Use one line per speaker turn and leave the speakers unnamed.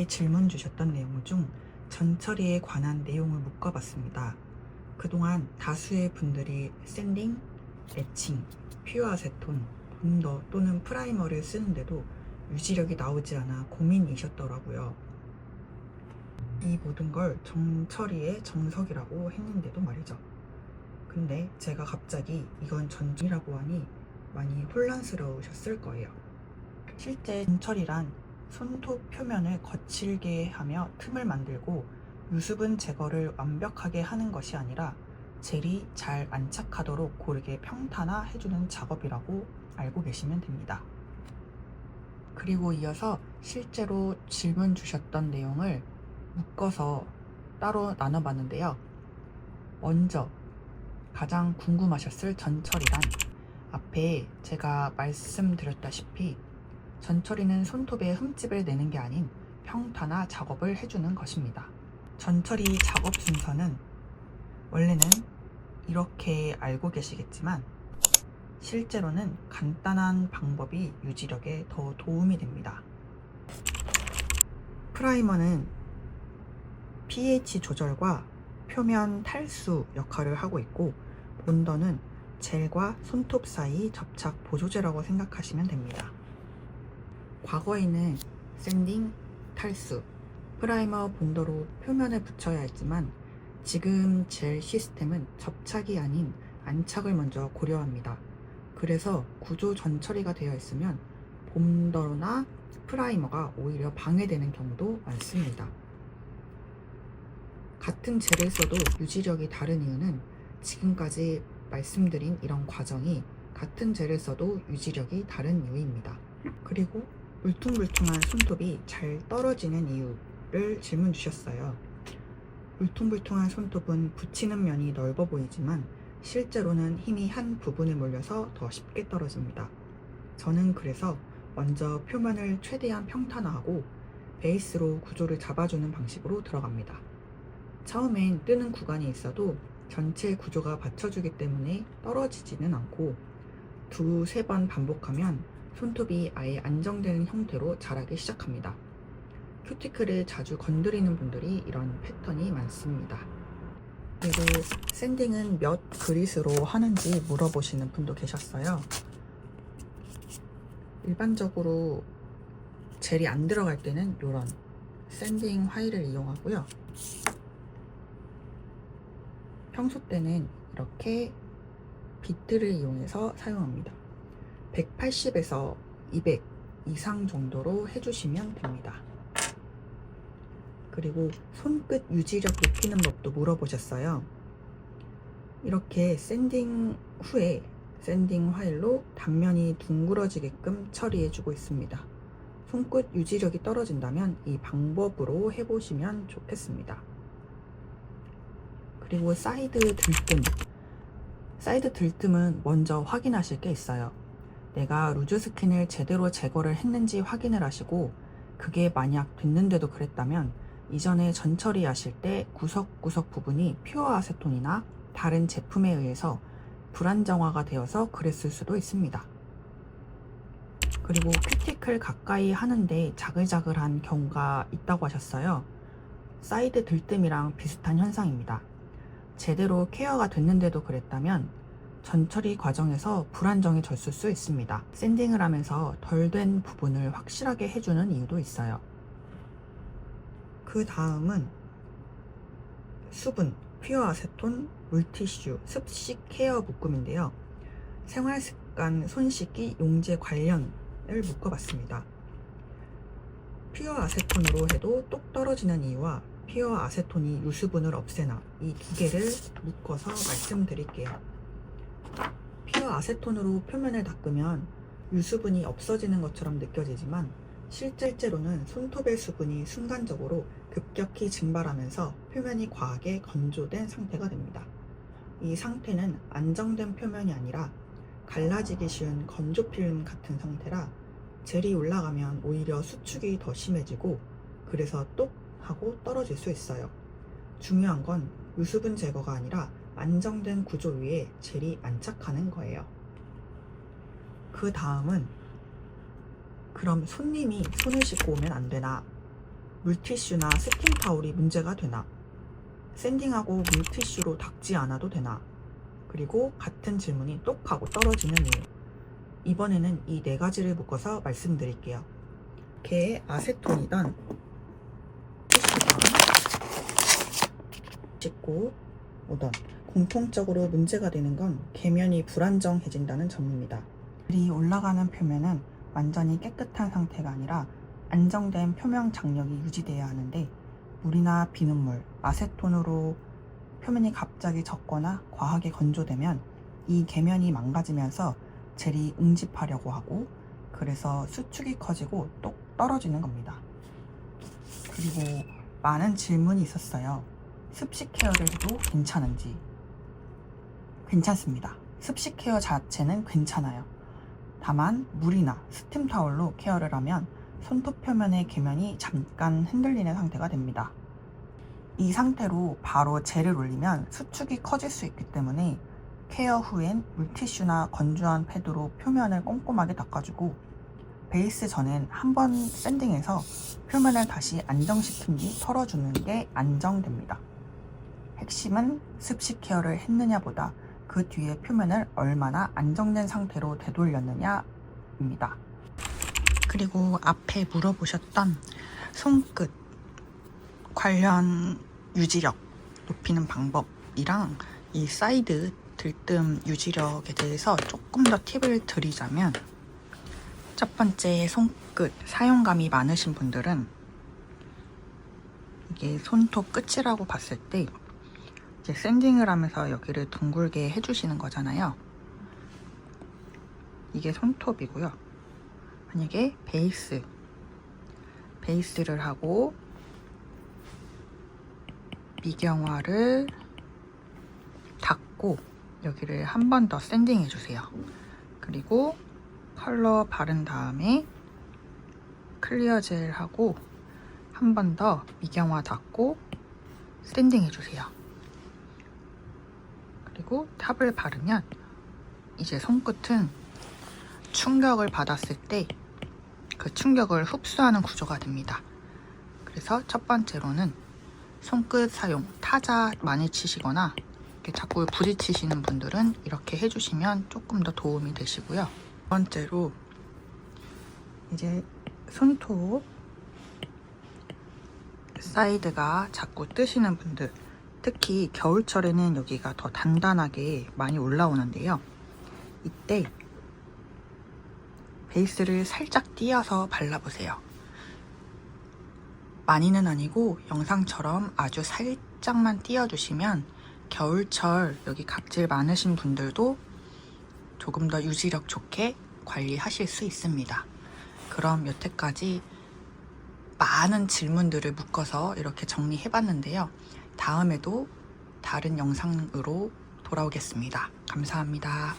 댓글에 질문 주셨던 내용 중 전처리에 관한 내용을 묶어봤습니다. 그동안 다수의 분들이 샌딩, 에칭, 퓨어 아세톤, 본더 또는 프라이머를 쓰는데도 유지력이 나오지 않아 고민이셨더라고요. 이 모든 걸 전처리의 정석이라고 했는데도 말이죠. 근데 제가 갑자기 이건 전처리라고 하니 많이 혼란스러우셨을 거예요. 실제 전처리란 손톱 표면을 거칠게 하며 틈을 만들고 유수분 제거를 완벽하게 하는 것이 아니라 젤이 잘 안착하도록 고르게 평탄화해주는 작업이라고 알고 계시면 됩니다. 그리고 이어서 실제로 질문 주셨던 내용을 묶어서 따로 나눠봤는데요. 먼저 가장 궁금하셨을 전처리란, 앞에 제가 말씀드렸다시피 전처리는 손톱에 흠집을 내는 게 아닌 평탄화 작업을 해주는 것입니다. 전처리 작업 순서는 원래는 이렇게 알고 계시겠지만 실제로는 간단한 방법이 유지력에 더 도움이 됩니다. 프라이머는 pH 조절과 표면 탈수 역할을 하고 있고, 본더는 젤과 손톱 사이 접착 보조제라고 생각하시면 됩니다. 과거에는 샌딩, 탈수, 프라이머, 본더로 표면을 붙여야 했지만 지금 젤 시스템은 접착이 아닌 안착을 먼저 고려합니다. 그래서 구조 전처리가 되어 있으면 본더나 프라이머가 오히려 방해되는 경우도 많습니다. 같은 젤을 써도 유지력이 다른 이유는 지금까지 말씀드린 이런 과정이 같은 젤을 써도 유지력이 다른 이유입니다. 그리고 울퉁불퉁한 손톱이 잘 떨어지는 이유를 질문 주셨어요. 울퉁불퉁한 손톱은 붙이는 면이 넓어 보이지만 실제로는 힘이 한 부분에 몰려서 더 쉽게 떨어집니다. 저는 그래서 먼저 표면을 최대한 평탄화하고 베이스로 구조를 잡아주는 방식으로 들어갑니다. 처음엔 뜨는 구간이 있어도 전체 구조가 받쳐주기 때문에 떨어지지는 않고 두세 번 반복하면 손톱이 아예 안정되는 형태로 자라기 시작합니다. 큐티클을 자주 건드리는 분들이 이런 패턴이 많습니다. 그리고 샌딩은 몇 그릿으로 하는지 물어보시는 분도 계셨어요. 일반적으로 젤이 안 들어갈 때는 이런 샌딩 화일을 이용하고요. 평소 때는 이렇게 비트를 이용해서 사용합니다. 180에서 200 이상 정도로 해주시면 됩니다. 그리고 손끝 유지력 높이는 법도 물어보셨어요. 이렇게 샌딩 후에 샌딩 화일로 단면이 둥그러지게끔 처리해주고 있습니다. 손끝 유지력이 떨어진다면 이 방법으로 해보시면 좋겠습니다. 그리고 사이드 들뜸. 사이드 들뜸은 먼저 확인하실 게 있어요. 내가 루즈 스킨을 제대로 제거를 했는지 확인을 하시고, 그게 만약 됐는데도 그랬다면 이전에 전처리 하실 때 구석구석 부분이 퓨어 아세톤이나 다른 제품에 의해서 불안정화가 되어서 그랬을 수도 있습니다. 그리고 큐티클 가까이 하는데 자글자글한 경우가 있다고 하셨어요. 사이드 들뜸이랑 비슷한 현상입니다. 제대로 케어가 됐는데도 그랬다면 전처리 과정에서 불안정해졌을 수 있습니다. 샌딩을 하면서 덜 된 부분을 확실하게 해주는 이유도 있어요. 그 다음은 수분, 퓨어 아세톤, 물티슈, 습식 케어 묶음인데요. 생활습관, 손 씻기, 용제 관련을 묶어봤습니다. 퓨어 아세톤으로 해도 똑 떨어지는 이유와 퓨어 아세톤이 유수분을 없애나, 이 두 개를 묶어서 말씀드릴게요. 퓨어 아세톤으로 표면을 닦으면 유수분이 없어지는 것처럼 느껴지지만 실제로는 손톱의 수분이 순간적으로 급격히 증발하면서 표면이 과하게 건조된 상태가 됩니다. 이 상태는 안정된 표면이 아니라 갈라지기 쉬운 건조 필름 같은 상태라 젤이 올라가면 오히려 수축이 더 심해지고, 그래서 똑 하고 떨어질 수 있어요. 중요한 건 유수분 제거가 아니라 안정된 구조 위에 젤이 안착하는 거예요. 그 다음은 그럼 손님이 손을 씻고 오면 안 되나? 물티슈나 스팀 타올이 문제가 되나? 샌딩하고 물티슈로 닦지 않아도 되나? 그리고 같은 질문이 똑 하고 떨어지는 이유. 이번에는 이 네 가지를 묶어서 말씀드릴게요. 이렇게 아세톤이던 티슈가 씻고 오던 공통적으로 문제가 되는 건 계면이 불안정해진다는 점입니다. 이 올라가는 표면은 완전히 깨끗한 상태가 아니라 안정된 표면 장력이 유지돼야 하는데 물이나 비눗물, 아세톤으로 표면이 갑자기 젖거나 과하게 건조되면 이 계면이 망가지면서 젤이 응집하려고 하고 그래서 수축이 커지고 똑 떨어지는 겁니다. 그리고 많은 질문이 있었어요. 습식 케어를 해도 괜찮은지. 괜찮습니다. 습식 케어 자체는 괜찮아요. 다만 물이나 스팀 타올로 케어를 하면 손톱 표면의 계면이 잠깐 흔들리는 상태가 됩니다. 이 상태로 바로 젤을 올리면 수축이 커질 수 있기 때문에 케어 후엔 물티슈나 건조한 패드로 표면을 꼼꼼하게 닦아주고 베이스 전엔 한번 샌딩해서 표면을 다시 안정시킨 뒤 털어주는 게 안정됩니다. 핵심은 습식 케어를 했느냐 보다 그 뒤에 표면을 얼마나 안정된 상태로 되돌렸느냐입니다. 그리고 앞에 물어보셨던 손끝 관련 유지력 높이는 방법이랑 이 사이드 들뜸 유지력에 대해서 조금 더 팁을 드리자면, 첫 번째, 손끝 사용감이 많으신 분들은 이게 손톱 끝이라고 봤을 때 이제 샌딩을 하면서 여기를 둥글게 해주시는 거잖아요. 이게 손톱이고요. 만약에 베이스를 하고 미경화를 닦고 여기를 한 번 더 샌딩 해주세요. 그리고 컬러 바른 다음에 클리어 젤 하고 한 번 더 미경화 닦고 샌딩 해주세요. 그리고 탑을 바르면 이제 손끝은 충격을 받았을 때 그 충격을 흡수하는 구조가 됩니다. 그래서 첫 번째로는 손끝 사용, 타자 많이 치시거나 이렇게 자꾸 부딪히시는 분들은 이렇게 해주시면 조금 더 도움이 되시고요. 두 번째로 이제 손톱 사이드가 자꾸 뜨시는 분들, 특히 겨울철에는 여기가 더 단단하게 많이 올라오는데요. 이때 베이스를 살짝 띄어서 발라보세요. 많이는 아니고 영상처럼 아주 살짝만 띄워주시면 겨울철 여기 각질 많으신 분들도 조금 더 유지력 좋게 관리하실 수 있습니다. 그럼 여태까지 많은 질문들을 묶어서 이렇게 정리해봤는데요. 다음에도 다른 영상으로 돌아오겠습니다. 감사합니다.